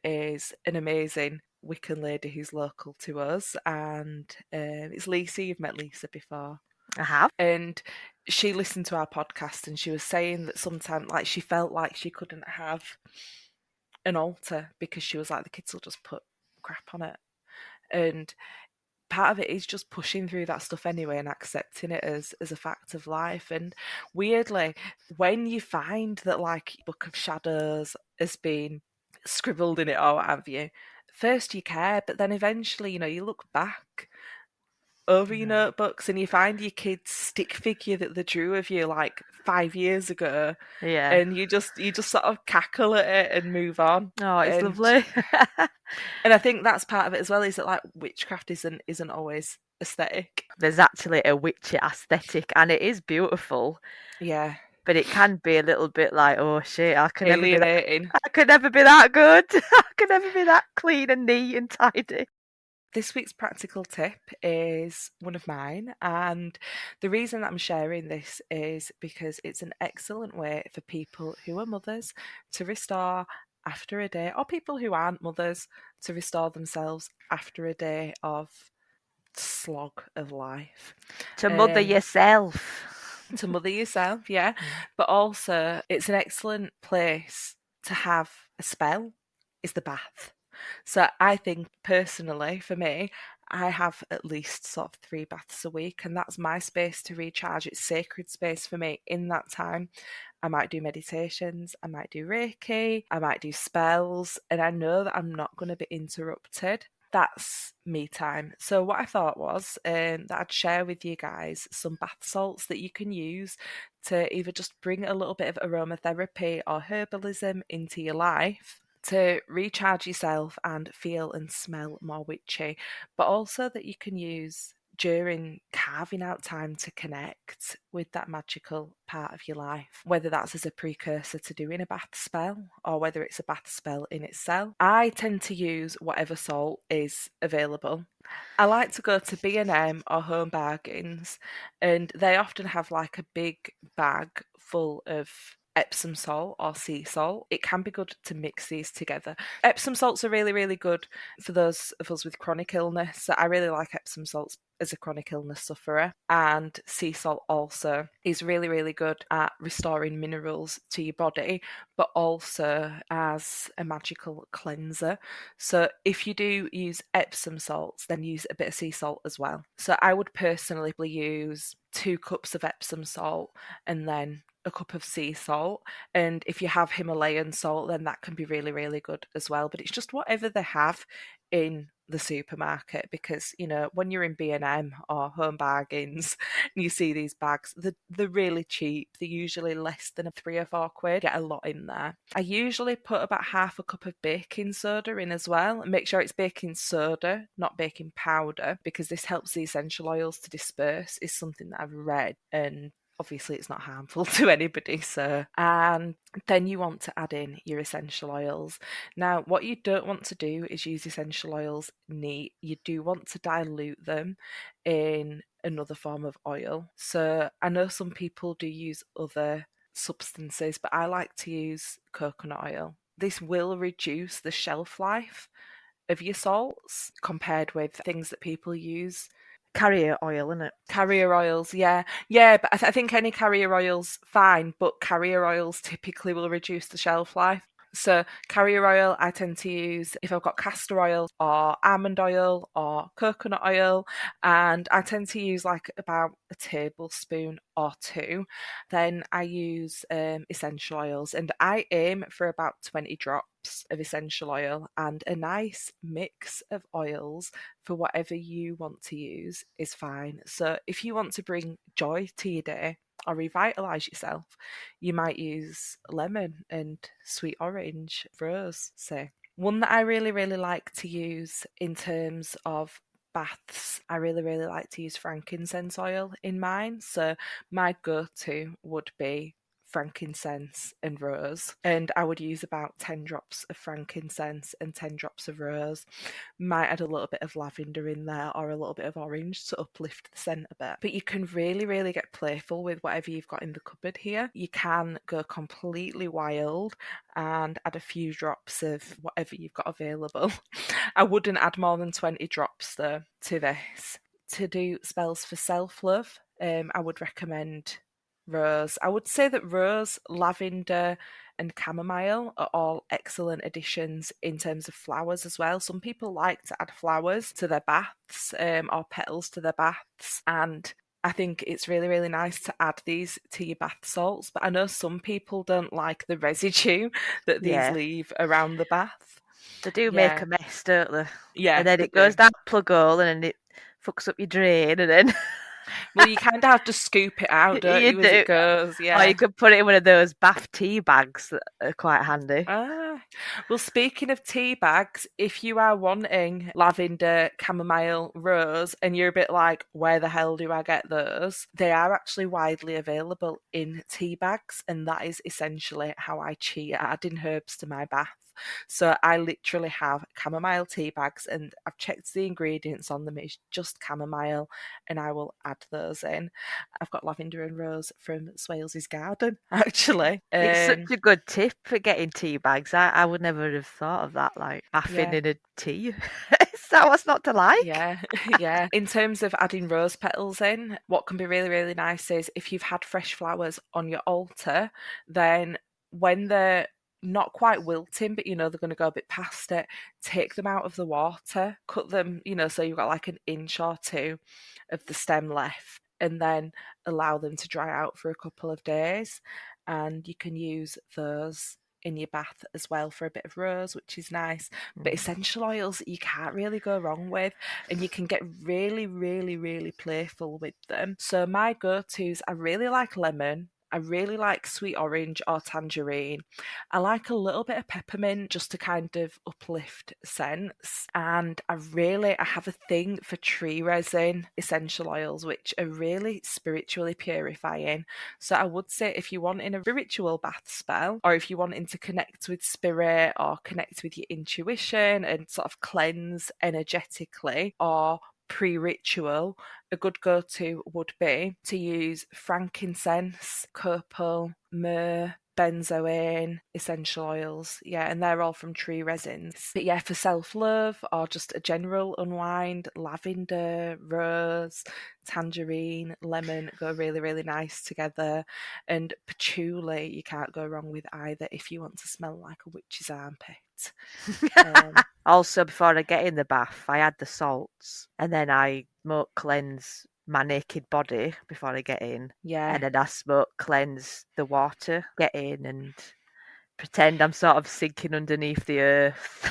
is an amazing Wiccan lady who's local to us, and it's Lisa. You've met Lisa before. I have. And she listened to our podcast, and she was saying that sometimes, like, she felt like she couldn't have an altar because she was like, the kids will just put crap on it, and part of it is just pushing through that stuff anyway and accepting it as a fact of life. And weirdly, when you find that like Book of Shadows has been scribbled in it or what have you, first you care, but then eventually, you know, you look back over your notebooks and you find your kid's stick figure that they drew of you like 5 years ago, Yeah. and you just sort of cackle at it and move on. Oh, it's And lovely. and I think that's part of it as well, is that like witchcraft isn't always aesthetic. There's actually a witchy aesthetic, and it is beautiful. Yeah. But it can be a little bit like, oh shit, I could never be that. Alienating. I could never be that good. I could never be that clean and neat and tidy. This week's practical tip is one of mine, and the reason that I'm sharing this is because it's an excellent way for people who are mothers to restore after a day, or people who aren't mothers to restore themselves after a day of slog of life. To mother yourself. To mother yourself, yeah. But also, it's an excellent place to have a spell, is the bath. So I think personally, for me, I have at least sort of 3 baths a week, and that's my space to recharge. It's sacred space for me. In that time, I might do meditations, I might do Reiki, I might do spells, and I know that I'm not going to be interrupted. That's me time. So what I thought was that I'd share with you guys some bath salts that you can use to either just bring a little bit of aromatherapy or herbalism into your life, to recharge yourself and feel and smell more witchy, but also that you can use during carving out time to connect with that magical part of your life, whether that's as a precursor to doing a bath spell or whether it's a bath spell in itself. I tend to use whatever salt is available. I like to go to B&M or Home Bargains, and they often have like a big bag full of Epsom salt or sea salt. It can be good to mix these together. Epsom salts are really, really good for those of us with chronic illness. So I really like Epsom salts as a chronic illness sufferer. And sea salt also is really, really good at restoring minerals to your body, but also as a magical cleanser. So if you do use Epsom salts, then use a bit of sea salt as well. So I would personally use 2 cups of Epsom salt and then a cup of sea salt. And if you have Himalayan salt, then that can be really, really good as well. But it's just whatever they have in the supermarket, because when you're in B&M or Home Bargains and you see these bags, they're really cheap. They're usually less than £3 or £4. Get a lot in there. I usually put about half a cup of baking soda in as well, and make sure it's baking soda, not baking powder, because this helps the essential oils to disperse, is something that I've read, and obviously it's not harmful to anybody. So, and then you want to add in your essential oils. Now, what you don't want to do is use essential oils neat. You do want to dilute them in another form of oil. So I know some people do use other substances, but I like to use coconut oil. This will reduce the shelf life of your salts compared with things that people use. Carrier oil, isn't it? Carrier oils, yeah. Yeah, but I think any carrier oil's fine, but carrier oils typically will reduce the shelf life. So carrier oil I tend to use if I've got castor oil or almond oil or coconut oil, and I tend to use like about a tablespoon or 2. Then I use essential oils, and I aim for about 20 drops of essential oil, and a nice mix of oils for whatever you want to use is fine. So if you want to bring joy to your day or revitalize yourself, you might use lemon and sweet orange, rose, say. One that I really, really like to use in terms of baths, I really, really like to use frankincense oil in mine. So my go-to would be frankincense and rose, and I would use about 10 drops of frankincense and 10 drops of rose. Might add a little bit of lavender in there or a little bit of orange to uplift the scent a bit. But you can really, really get playful with whatever you've got in the cupboard here. You can go completely wild and add a few drops of whatever you've got available. I wouldn't add more than 20 drops though to this. To do spells for self-love, I would recommend rose. I would say that rose, lavender, and chamomile are all excellent additions in terms of flowers as well. Some people like to add flowers to their baths, or petals to their baths, and I think it's really, really nice to add these to your bath salts. But I know some people don't like the residue that these Yeah. leave around the bath. They do make Yeah, a mess, don't they? yeah, And then they it do. goes down plug hole and then it fucks up your drain and then Well, you kind of have to scoop it out, don't you you, as it do. goes? Or Yeah. you could put it in one of those bath tea bags that are quite handy. Ah, well, speaking of tea bags, if you are wanting lavender, chamomile, rose, and you're a bit like, where the hell do I get those? They are actually widely available in tea bags, and that is essentially how I cheat at adding herbs to my bath. So I literally have chamomile tea bags, and I've checked the ingredients on them. It's just chamomile, and I will add those in. I've got lavender and rose from Swailes' garden, actually. It's such a good tip for getting tea bags. I would never have thought of that, like bathing Yeah. in a tea. Is that what's not to like? Yeah, yeah. In terms of adding rose petals in, what can be really, really nice is if you've had fresh flowers on your altar, then when they're not quite wilting, but they're going to go a bit past it, take them out of the water, cut them, so you've got like an inch or 2 of the stem left, and then allow them to dry out for a couple of days. And you can use those in your bath as well for a bit of rose, which is nice. But essential oils you can't really go wrong with, and you can get really, really, really playful with them. So my go-tos, I really like lemon, I really like sweet orange or tangerine. I like a little bit of peppermint just to kind of uplift scents. And I have a thing for tree resin essential oils, which are really spiritually purifying. So I would say if you want in a spiritual bath spell, or if you wanting to connect with spirit or connect with your intuition and sort of cleanse energetically, or pre-ritual, a good go-to would be to use frankincense, copal, myrrh, benzoin, essential oils, yeah, and they're all from tree resins. But yeah, for self-love or just a general unwind, lavender, rose, tangerine, lemon go really, really nice together. And patchouli, you can't go wrong with either if you want to smell like a witch's armpit. Also, before I get in the bath, I add the salts and then I smoke cleanse my naked body before I get in. Yeah. And then I smoke cleanse the water, get in and pretend I'm sort of sinking underneath the earth.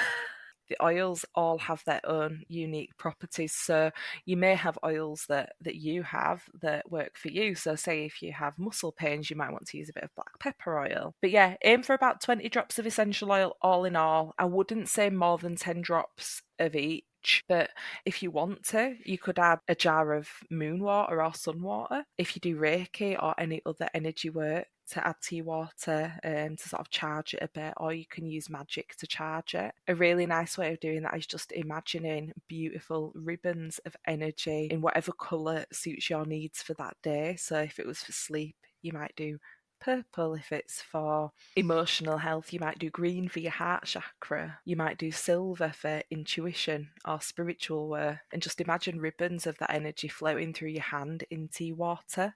The oils all have their own unique properties. So you may have oils that you have that work for you. So say if you have muscle pains, you might want to use a bit of black pepper oil. But yeah, aim for about 20 drops of essential oil all in all. I wouldn't say more than 10 drops of each. But if you want to, you could add a jar of moon water or sun water. If you do Reiki or any other energy work, to add to your water to sort of charge it a bit, or you can use magic to charge it. A really nice way of doing that is just imagining beautiful ribbons of energy in whatever colour suits your needs for that day. So if it was for sleep, you might do purple. If it's for emotional health, you might do green for your heart chakra. You might do silver for intuition or spiritual work. And just imagine ribbons of that energy floating through your hand into your water.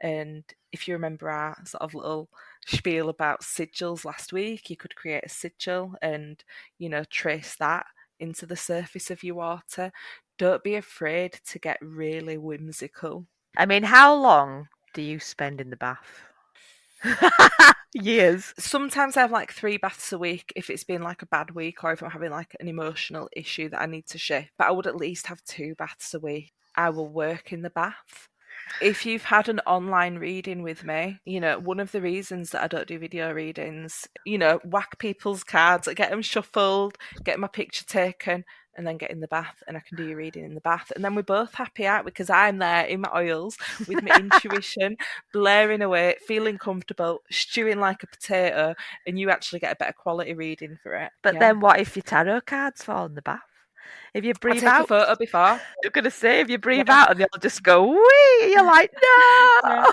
And if you remember our sort of little spiel about sigils last week, you could create a sigil and, trace that into the surface of your water. Don't be afraid to get really whimsical. I mean, how long do you spend in the bath? Years. Sometimes I have like 3 baths a week if it's been like a bad week or if I'm having like an emotional issue that I need to shift. But I would at least have 2 baths a week. I will work in the bath. If you've had an online reading with me, one of the reasons that I don't do video readings, whack people's cards, get them shuffled, get my picture taken, and then get in the bath and I can do your reading in the bath. And then we're both happy out because I'm there in my oils with my intuition, blaring away, feeling comfortable, stewing like a potato, and you actually get a better quality reading for it. But then what if your tarot cards fall in the bath? If you breathe I'll take out, a photo before. you're going to say if you breathe out and they'll just go, wee, you're like, no.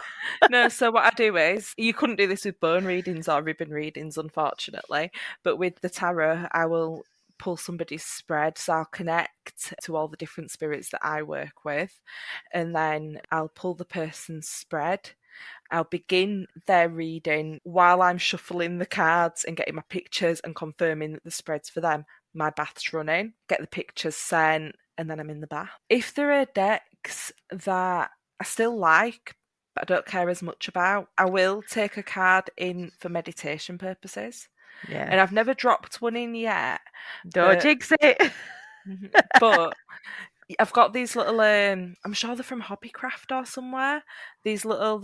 No, so what I do is, you couldn't do this with bone readings or ribbon readings, unfortunately, but with the tarot, I will pull somebody's spread, so I'll connect to all the different spirits that I work with, and then I'll pull the person's spread. I'll begin their reading while I'm shuffling the cards and getting my pictures and confirming that the spread's for them. My bath's running, get the pictures sent, and then I'm in the bath. If there are decks that I still like, but I don't care as much about, I will take a card in for meditation purposes. Yeah. And I've never dropped one in yet. Don't jinx it. But I've got these little, I'm sure they're from Hobbycraft or somewhere. They're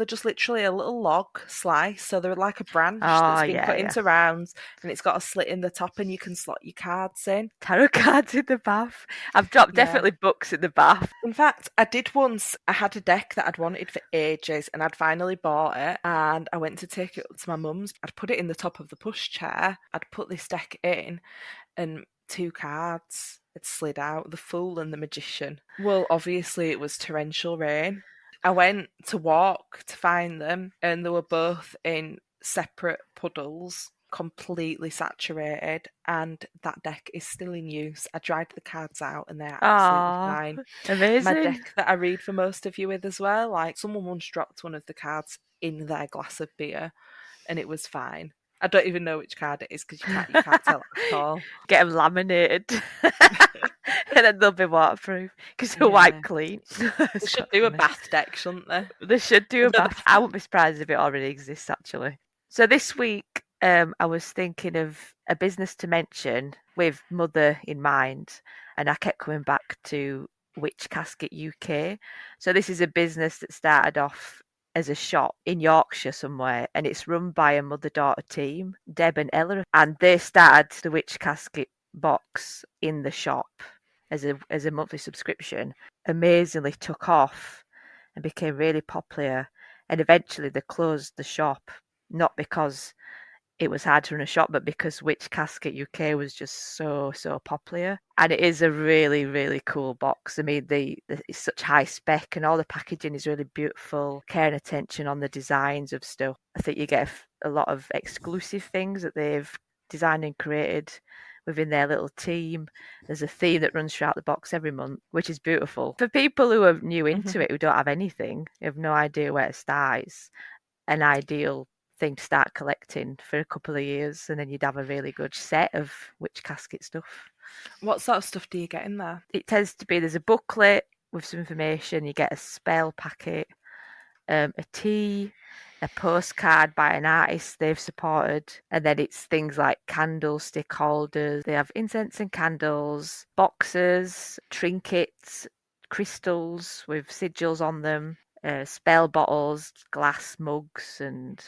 just literally a little log slice. So they're like a branch that's been cut into rounds and it's got a slit in the top and you can slot your cards in. Tarot cards in the bath. I've dropped definitely books in the bath. In fact, I did once, I had a deck that I'd wanted for ages and I'd finally bought it and I went to take it up to my mum's. I'd put it in the top of the pushchair. I'd put this deck in and 2 cards had slid out, the Fool and the Magician. Well, obviously it was torrential rain. I went to walk to find them and they were both in separate puddles, completely saturated, and that deck is still in use. I dried the cards out and they're absolutely fine. Amazing. My deck that I read for most of you with as well, like someone once dropped one of the cards in their glass of beer and it was fine. I don't even know which card it is because you can't tell at all. Get them laminated. And then they'll be waterproof because they're wipe clean. They should do a bath deck, shouldn't they? They should do a bath. I wouldn't be surprised if it already exists, actually. So this week, I was thinking of a business to mention with Mother in mind, and I kept coming back to Witch Casket UK. So this is a business that started off as a shop in Yorkshire somewhere, and it's run by a mother-daughter team, Deb and Ella, and they started the Witch Casket box in the shop as a monthly subscription. Amazingly took off and became really popular, and eventually they closed the shop, not because it was hard to run a shop, but because Witch Casket UK was just so popular, and it is a really, really cool box. I mean, it's such high spec, and all the packaging is really beautiful. Care and attention on the designs of stuff. I think you get a lot of exclusive things that they've designed and created within their little team. There's a theme that runs throughout the box every month, which is beautiful. For people who are new into it, who don't have anything, who have no idea where to start, it's an ideal thing to start collecting for a couple of years, and then you'd have a really good set of Witch Casket stuff. What sort of stuff do you get in there? It tends to be, there's a booklet with some information, you get a spell packet, a tea, a postcard by an artist they've supported, and then it's things like candlestick holders. They have incense and candles, boxes, trinkets, crystals with sigils on them, spell bottles, glass mugs, and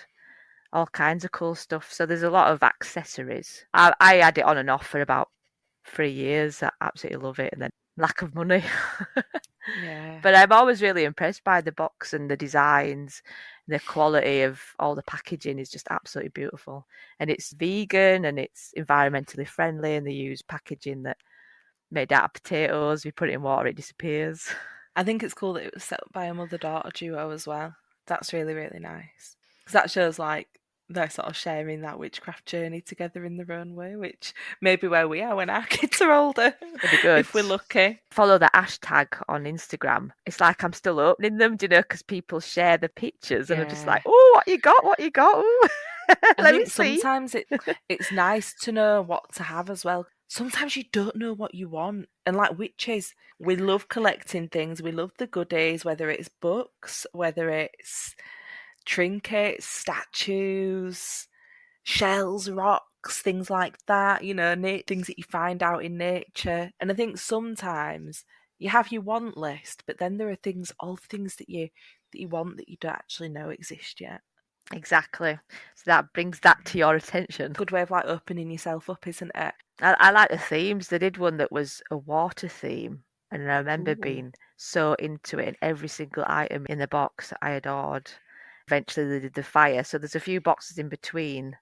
all kinds of cool stuff. So there's a lot of accessories. I had it on and off for about 3 years. I absolutely love it, and then lack of money. Yeah. But I'm always really impressed by the box and the designs. The quality of all the packaging is just absolutely beautiful. And it's vegan and it's environmentally friendly, and they use packaging that made out of potatoes. You put it in water, it disappears. I think it's cool that it was set up by a mother-daughter duo as well. That's really, really nice. Because that shows like they're sort of sharing that witchcraft journey together in their own way, which may be where we are when our kids are older. It'd be good. If we're lucky. Follow the hashtag on Instagram. It's like I'm still opening them, do you know, because people share the pictures, and I'm just like, oh, what you got? What you got? Ooh. I think sometimes it's nice to know what to have as well. Sometimes you don't know what you want. And like witches, we love collecting things. We love the goodies, whether it's books, whether it's trinkets, statues, shells, rocks, things like that, you know, things that you find out in nature. And I think sometimes you have your want list, but then there are all things that you want that you don't actually know exist yet. Exactly. So that brings that to your attention. Good way of like opening yourself up, isn't it? I like the themes. They did one that was a water theme, and I remember being so into it, and every single item in the box I adored. Eventually they did the fire, so there's a few boxes in between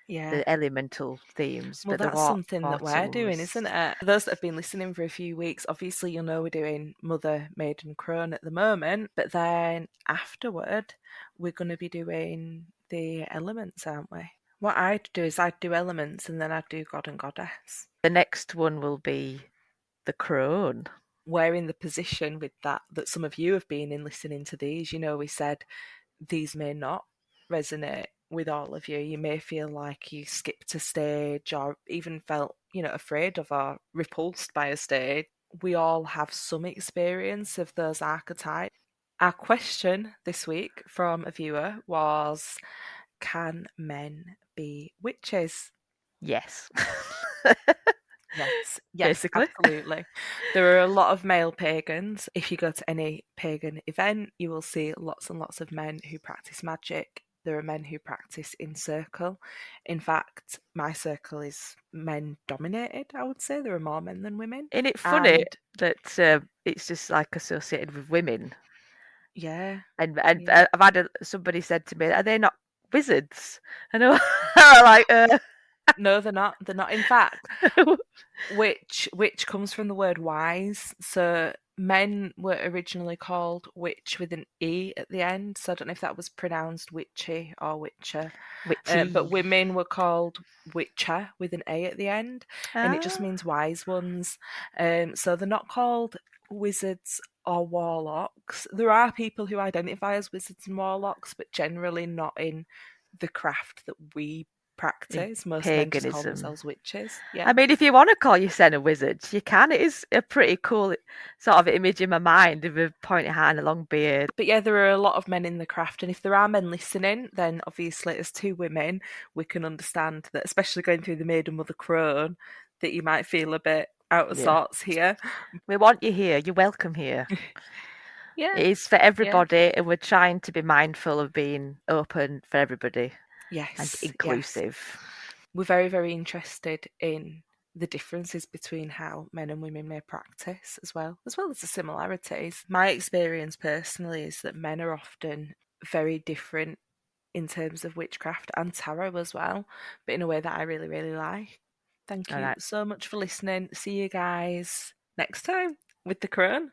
the elemental themes. Well, but that's something that we're doing, isn't it? For those that have been listening for a few weeks, obviously you'll know we're doing Mother Maiden and Crone at the moment, but then afterward we're going to be doing the elements, aren't we? What I'd do is I'd do elements and then I'd do God and Goddess. The next one will be the Crone. We're in the position with that some of you have been in listening to these. You know, we said these may not resonate with all of you. You may feel like you skipped a stage or even felt, you know, afraid of or repulsed by a stage. We all have some experience of those archetypes. Our question this week from a viewer was, can men be witches? Yes. Yes, basically. Absolutely. There are a lot of male pagans. If you go to any pagan event, you will see lots and lots of men who practice magic. There are men who practice in circle. In fact, my circle is men dominated, I would say. There are more men than women. Isn't it funny that it's just like associated with women? Yeah. And I've had somebody said to me, are they not wizards? And I'm like, No, they're not. They're not. In fact, witch comes from the word wise. So men were originally called witch with an E at the end. So I don't know if that was pronounced witchy or witcher. But women were called witcher with an A at the end. And it just means wise ones. So they're not called wizards or warlocks. There are people who identify as wizards and warlocks, but generally not in the craft that we practice. Most men just call themselves witches. Yeah. I mean, if you want to call yourself a wizard, you can. It is a pretty cool sort of image in my mind of a pointy hat and a long beard. But yeah, there are a lot of men in the craft, and if there are men listening, then obviously as two women, we can understand that, especially going through the Maiden Mother Crone, that you might feel a bit out of sorts here. We want you here. You're welcome here. Yeah. It is for everybody, and we're trying to be mindful of being open for everybody. Yes. And inclusive. Yes. We're very, very interested in the differences between how men and women may practice as well as the similarities. My experience personally is that men are often very different in terms of witchcraft and tarot as well, but in a way that I really, really like. Thank All you right. so much for listening. See you guys next time with the Crone.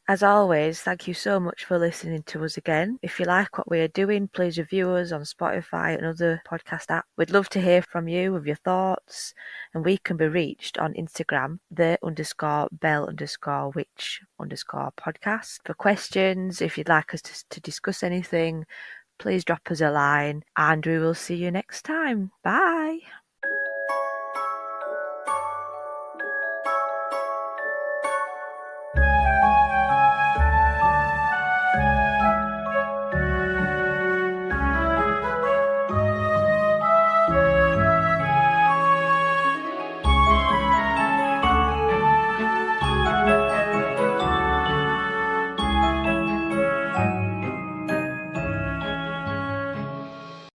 As always, thank you so much for listening to us again. If you like what we are doing, please review us on Spotify and other podcast apps. We'd love to hear from you with your thoughts, and we can be reached on Instagram, the_bell_witch_podcast. For questions, if you'd like us to discuss anything, please drop us a line, and we will see you next time. Bye.